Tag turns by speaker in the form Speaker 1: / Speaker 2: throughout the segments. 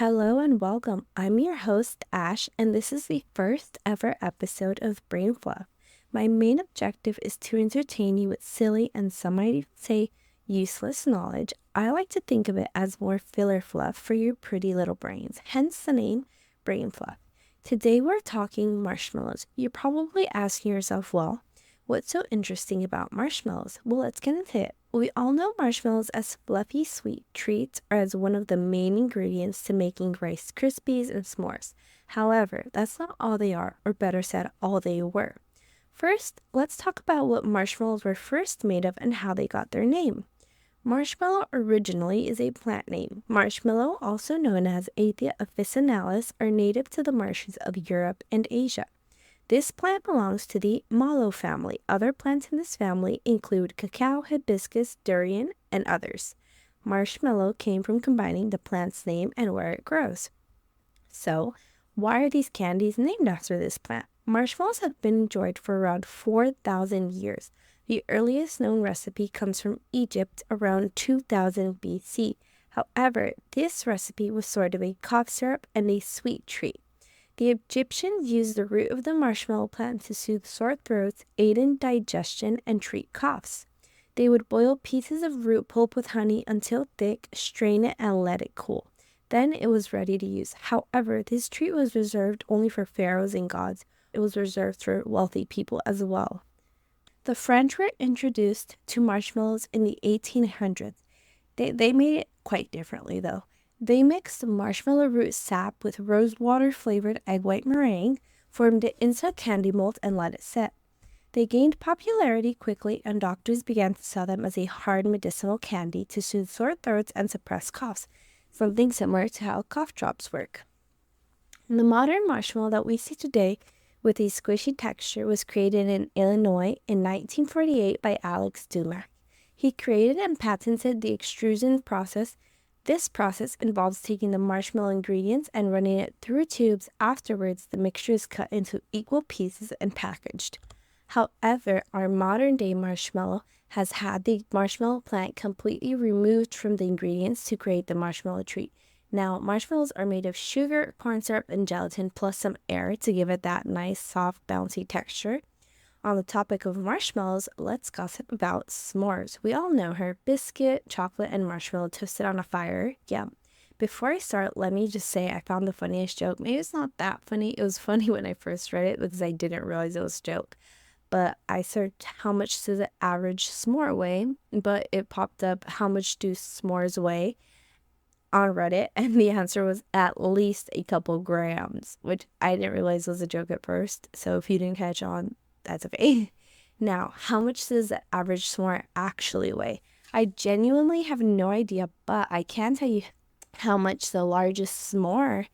Speaker 1: Hello and welcome. I'm your host, Ash, and this is the first ever episode of Brain Fluff. My main objective is to entertain you with silly and some might say useless knowledge. I like to think of it as more filler fluff for your pretty little brains, hence the name Brain Fluff. Today we're talking marshmallows. You're probably asking yourself, well, what's so interesting about marshmallows? Well, let's get into it. We all know marshmallows as fluffy sweet treats or as one of the main ingredients to making Rice Krispies and s'mores. However, that's not all they are, or better said, all they were. First, let's talk about what marshmallows were first made of and how they got their name. Marshmallow originally is a plant name. Marshmallow, also known as Athia officinalis, are native to the marshes of Europe and Asia. This plant belongs to the mallow family. Other plants in this family include cacao, hibiscus, durian, and others. Marshmallow came from combining the plant's name and where it grows. So, why are these candies named after this plant? Marshmallows have been enjoyed for around 4,000 years. The earliest known recipe comes from Egypt around 2000 BC. However, this recipe was sort of a cough syrup and a sweet treat. The Egyptians used the root of the marshmallow plant to soothe sore throats, aid in digestion, and treat coughs. They would boil pieces of root pulp with honey until thick, strain it, and let it cool. Then it was ready to use. However, this treat was reserved only for pharaohs and gods. It was reserved for wealthy people as well. The French were introduced to marshmallows in the 1800s. They made it quite differently, though. They mixed marshmallow root sap with rosewater-flavored egg white meringue, formed it into a candy mold, and let it set. They gained popularity quickly, and doctors began to sell them as a hard medicinal candy to soothe sore throats and suppress coughs, something similar to how cough drops work. The modern marshmallow that we see today with a squishy texture was created in Illinois in 1948 by Alex Dumas. He created and patented the extrusion process. This process involves taking the marshmallow ingredients and running it through tubes. Afterwards, the mixture is cut into equal pieces and packaged. However, our modern-day marshmallow has had the marshmallow plant completely removed from the ingredients to create the marshmallow treat. Now, marshmallows are made of sugar, corn syrup, and gelatin, plus some air to give it that nice, soft, bouncy texture. On the topic of marshmallows, let's gossip about s'mores. We all know her: biscuit, chocolate, and marshmallow toasted on a fire. Yeah. Before I start, let me just say I found the funniest joke. Maybe it's not that funny. It was funny when I first read it because I didn't realize it was a joke. But I searched how much does the average s'more weigh, but it popped up how much do s'mores weigh on Reddit, and the answer was at least a couple grams, which I didn't realize was a joke at first. So if you didn't catch on, that's okay. Now, how much does the average s'more actually weigh? I genuinely have no idea, but I can tell you how much the largest s'more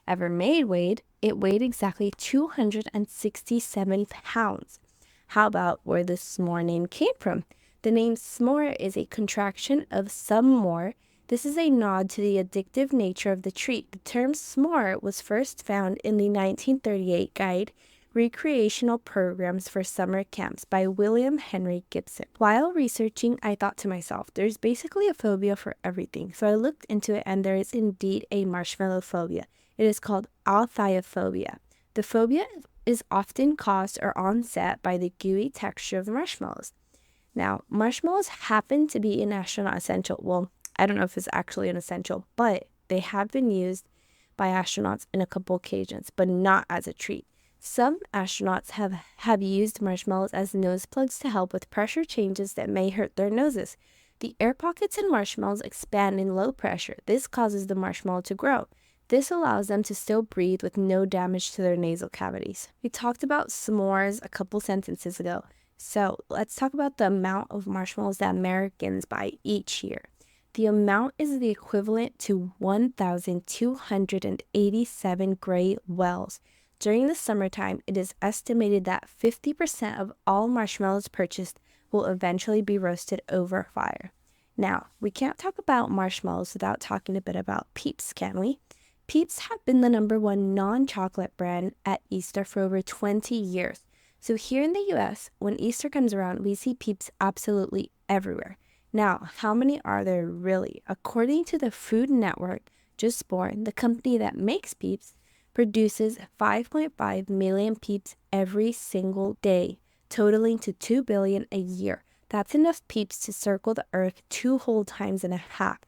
Speaker 1: ever made weighed. It weighed exactly 267 pounds. How about where the s'more name came from? The name s'more is a contraction of some more. This is a nod to the addictive nature of the treat. The term s'more was first found in the 1938 guide, Recreational Programs for Summer Camps by William Henry Gibson. While researching, I thought to myself, there's basically a phobia for everything. So I looked into it, and there is indeed a marshmallow phobia. It is called althiophobia. The phobia is often caused or onset by the gooey texture of the marshmallows. Now, marshmallows happen to be an astronaut essential. Well, I don't know if it's actually an essential, but they have been used by astronauts in a couple occasions, but not as a treat. Some astronauts have used marshmallows as nose plugs to help with pressure changes that may hurt their noses. The air pockets in marshmallows expand in low pressure. This causes the marshmallow to grow. This allows them to still breathe with no damage to their nasal cavities. We talked about s'mores a couple sentences ago, so let's talk about the amount of marshmallows that Americans buy each year. The amount is the equivalent to 1,287 gray wells. During the summertime, it is estimated that 50% of all marshmallows purchased will eventually be roasted over fire. Now, we can't talk about marshmallows without talking a bit about Peeps, can we? Peeps have been the #1 non-chocolate brand at Easter for over 20 years. So here in the US, when Easter comes around, we see Peeps absolutely everywhere. Now, how many are there really? According to the Food Network, Just Born, the company that makes Peeps, produces 5.5 million Peeps every single day, totaling to 2 billion a year. That's enough Peeps to circle the Earth 2 whole times and a half.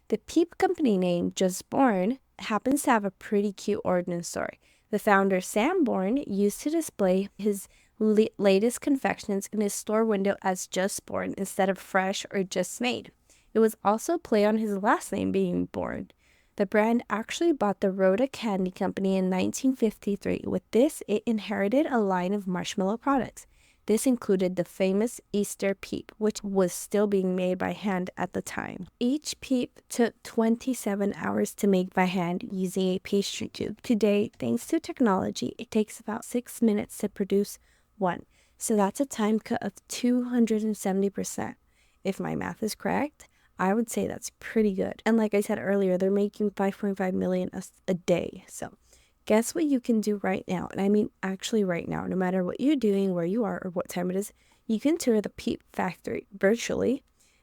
Speaker 1: The Peep company name, Just Born, happens to have a pretty cute origin story. The founder, Sam Born, used to display his latest confections in his store window as Just Born instead of Fresh or Just Made. It was also a play on his last name being Born. The brand actually bought the Rhoda Candy Company in 1953. With this, it inherited a line of marshmallow products. This included the famous Easter Peep, which was still being made by hand at the time. Each Peep took 27 hours to make by hand using a pastry tube. Today, thanks to technology, it takes about 6 minutes to produce one. So that's a time cut of 270%. If my math is correct, I would say that's pretty good. And like I said earlier, they're making 5.5 million a day. So guess what you can do right now? And I mean actually right now, no matter what you're doing, where you are, or what time it is, you can tour the Peep factory virtually.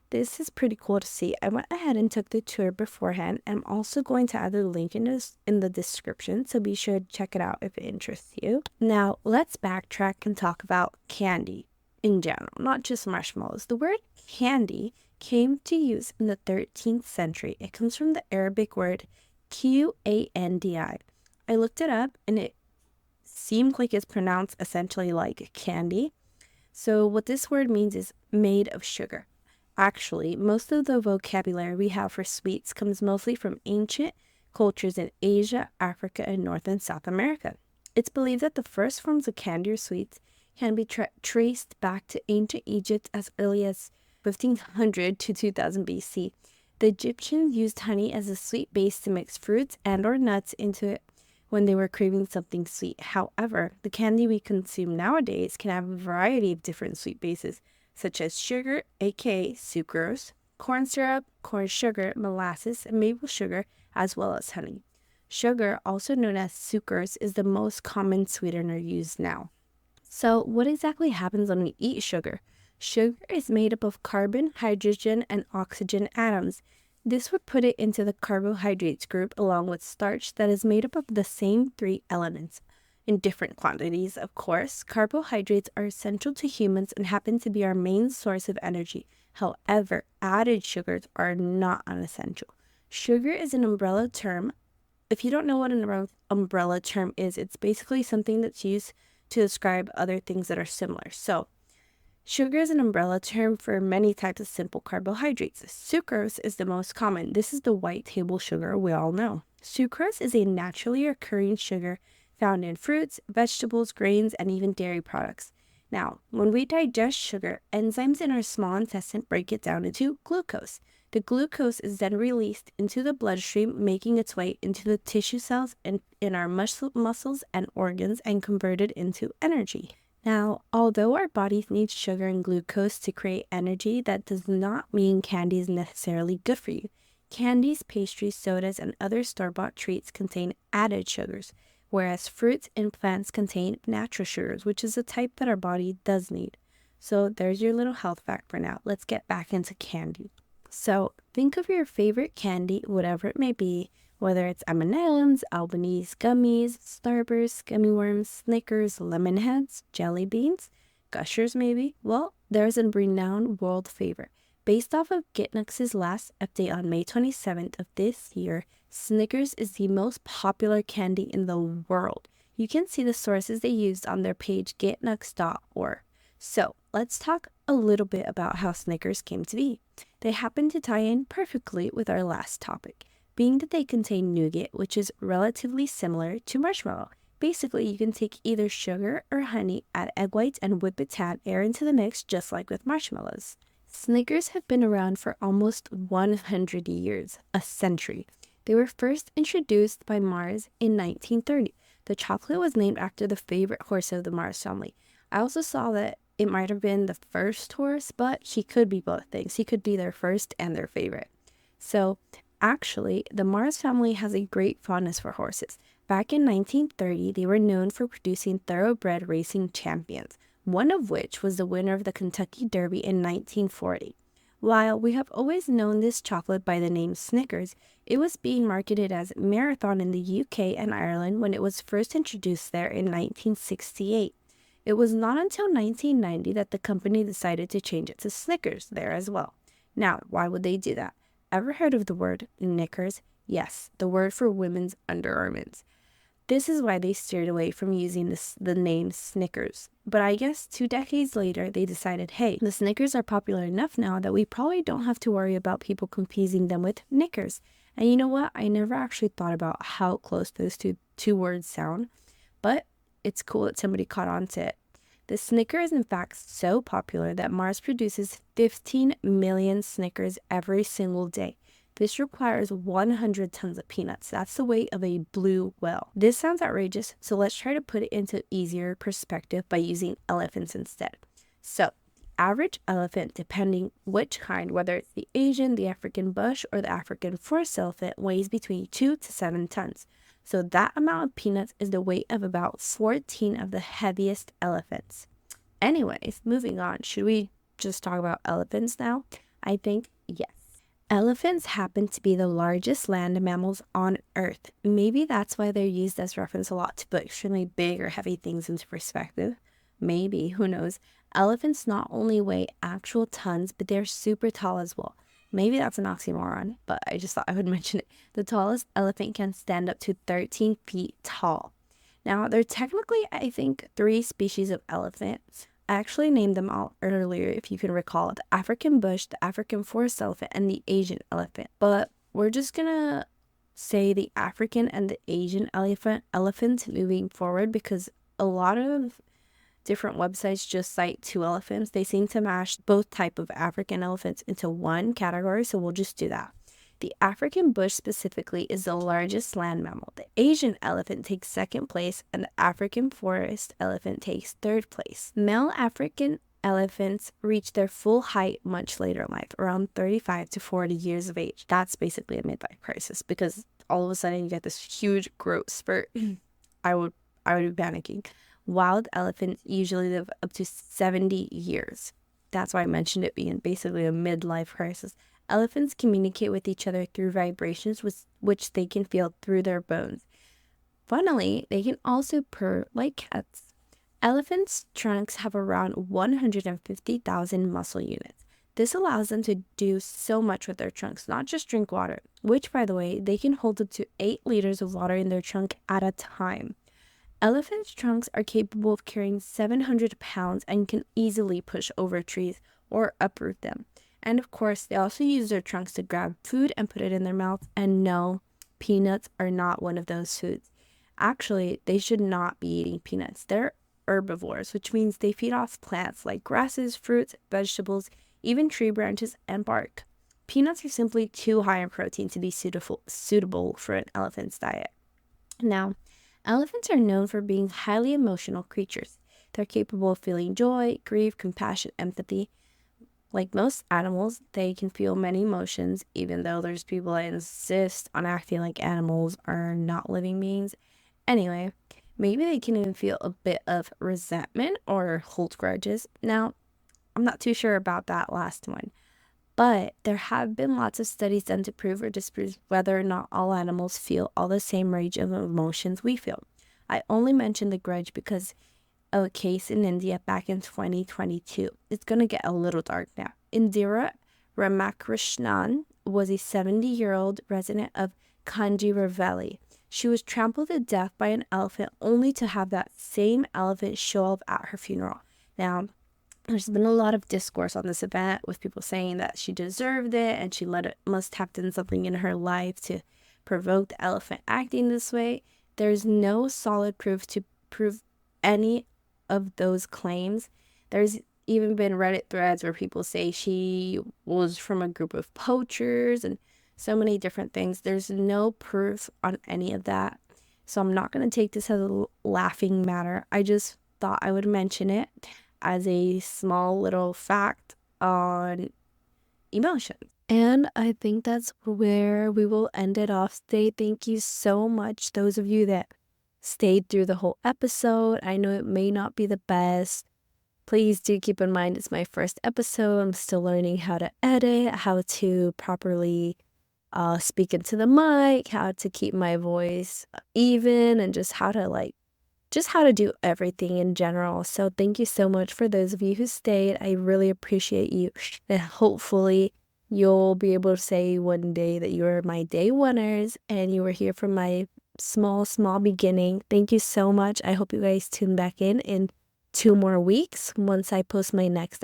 Speaker 1: This is pretty cool to see. I went ahead and took the tour beforehand. And I'm also going to add the link in the description, so be sure to check it out if it interests you. Now, let's backtrack and talk about candy in general, not just marshmallows. The word candy came to use in the 13th century. It comes from the Arabic word qandi. I looked it up and it seemed like it's pronounced essentially like candy. So what this word means is made of sugar. Actually, most of the vocabulary we have for sweets comes mostly from ancient cultures in Asia, Africa, and North and South America. It's believed that the first forms of candy or sweets can be traced back to ancient Egypt as early as 1500 to 2000 BC. The Egyptians used honey as a sweet base to mix fruits and or nuts into it when they were craving something sweet. However, the candy we consume nowadays can have a variety of different sweet bases, such as sugar, aka sucrose, corn syrup, corn sugar, molasses, and maple sugar, as well as honey. Sugar, also known as sucrose, is the most common sweetener used now. So, what exactly happens when we eat sugar? Sugar is made up of carbon, hydrogen, and oxygen atoms. This would put it into the carbohydrates group along with starch that is made up of the same 3 elements. In different quantities, of course, carbohydrates are essential to humans and happen to be our main source of energy. However, added sugars are not unessential. Sugar is an umbrella term. If you don't know what an umbrella term is, it's basically something that's used to describe other things that are similar. So, sugar is an umbrella term for many types of simple carbohydrates. Sucrose is the most common. This is the white table sugar we all know. Sucrose is a naturally occurring sugar found in fruits, vegetables, grains, and even dairy products. Now, when we digest sugar, enzymes in our small intestine break it down into glucose. The glucose is then released into the bloodstream, making its way into the tissue cells in our muscles and organs and converted into energy. Now, although our bodies need sugar and glucose to create energy, that does not mean candy is necessarily good for you. Candies, pastries, sodas, and other store-bought treats contain added sugars, whereas fruits and plants contain natural sugars, which is a type that our body does need. So there's your little health fact for now. Let's get back into candy. So think of your favorite candy, whatever it may be, whether it's M&M's, Albanese gummies, Starburst, gummy worms, Snickers, lemon heads, jelly beans, Gushers maybe. Well, there's a renowned world favorite. Based off of Knickers' last update on May 27th of this year, Snickers is the most popular candy in the world. You can see the sources they used on their page getnucks.org. So let's talk a little bit about how Snickers came to be. They happen to tie in perfectly with our last topic, being that they contain nougat, which is relatively similar to marshmallow. Basically, you can take either sugar or honey, add egg whites, and whip it to add air into the mix, just like with marshmallows. Snickers have been around for almost 100 years, a century. They were first introduced by Mars in 1930. The chocolate was named after the favorite horse of the Mars family. I also saw that it might have been the first horse, but he could be both things. He could be their first and their favorite. So, actually, the Mars family has a great fondness for horses. Back in 1930, they were known for producing thoroughbred racing champions, one of which was the winner of the Kentucky Derby in 1940. While we have always known this chocolate by the name Snickers, it was being marketed as Marathon in the UK and Ireland when it was first introduced there in 1968. It was not until 1990 that the company decided to change it to Snickers there as well. Now, why would they do that? Ever heard of the word knickers? Yes, the word for women's undergarments. This is why they steered away from using the name Snickers. But I guess 2 decades later, they decided, hey, the Snickers are popular enough now that we probably don't have to worry about people confusing them with knickers. And you know what? I never actually thought about how close those two words sound, but it's cool that somebody caught on to it. The Snicker is in fact so popular that Mars produces 15 million Snickers every single day. This requires 100 tons of peanuts. That's the weight of a blue whale. This sounds outrageous, so let's try to put it into easier perspective by using elephants instead. So, the average elephant, depending which kind, whether it's the Asian, the African bush, or the African forest elephant, weighs between 2 to 7 tons. So that amount of peanuts is the weight of about 14 of the heaviest elephants. Anyways, moving on. Should we just talk about elephants now? I think yes. Elephants happen to be the largest land mammals on Earth. Maybe that's why they're used as reference a lot to put extremely big or heavy things into perspective. Maybe, who knows? Elephants not only weigh actual tons, but they're super tall as well. Maybe that's an oxymoron, but I just thought I would mention it. The tallest elephant can stand up to 13 feet tall. Now, there are technically, I think, 3 species of elephants. I actually named them all earlier, if you can recall: the African bush, the African forest elephant, and the Asian elephant. But we're just gonna say the African and the Asian elephant moving forward, because a lot of different websites just cite 2 elephants. They seem to mash both type of African elephants into one category, so we'll just do that. The African bush specifically is the largest land mammal. The Asian elephant takes second place, and the African forest elephant takes third place. Male African elephants reach their full height much later in life, around 35 to 40 years of age. That's basically a midlife crisis, because all of a sudden you get this huge growth spurt. I would be panicking. Wild elephants usually live up to 70 years. That's why I mentioned it being basically a midlife crisis. Elephants communicate with each other through vibrations which they can feel through their bones. Funnily, they can also purr like cats. Elephants' trunks have around 150,000 muscle units. This allows them to do so much with their trunks, not just drink water, which, by the way, they can hold up to 8 liters of water in their trunk at a time. Elephants' trunks are capable of carrying 700 pounds and can easily push over trees or uproot them. And of course, they also use their trunks to grab food and put it in their mouth. And no, peanuts are not one of those foods. Actually, they should not be eating peanuts. They're herbivores, which means they feed off plants like grasses, fruits, vegetables, even tree branches and bark. Peanuts are simply too high in protein to be suitable for an elephant's diet. Now, elephants are known for being highly emotional creatures. They're capable of feeling joy, grief, compassion, empathy. Like most animals, they can feel many emotions, even though there's people that insist on acting like animals are not living beings. Anyway, maybe they can even feel a bit of resentment or hold grudges. Now, I'm not too sure about that last one, but there have been lots of studies done to prove or disprove whether or not all animals feel all the same range of emotions we feel. I only mentioned the grudge because a case in India back in 2022. It's going to get a little dark now. Indira Ramakrishnan was a 70-year-old resident of Kanjiravali. She was trampled to death by an elephant only to have that same elephant show up at her funeral. Now, there's been a lot of discourse on this event with people saying that she deserved it and she must have done something in her life to provoke the elephant acting this way. There's no solid proof to prove any of those claims. There's even been Reddit threads where people say she was from a group of poachers and so many different things. There's no proof on any of that, so I'm not going to take this as a laughing matter. I just thought I would mention it as a small little fact on emotions. And I think that's where we will end it off today. Thank you so much, those of you that stayed through the whole episode. I know it may not be the best Please do keep in mind it's my first episode. I'm still learning how to edit, how to properly speak into the mic, how to keep my voice even, and just how to do everything in general. So thank you so much for those of you who stayed. I really appreciate you. And hopefully you'll be able to say one day that you are my day oneers and you were here from my small beginning. Thank you so much. I hope you guys tune back in 2 more weeks once I post my next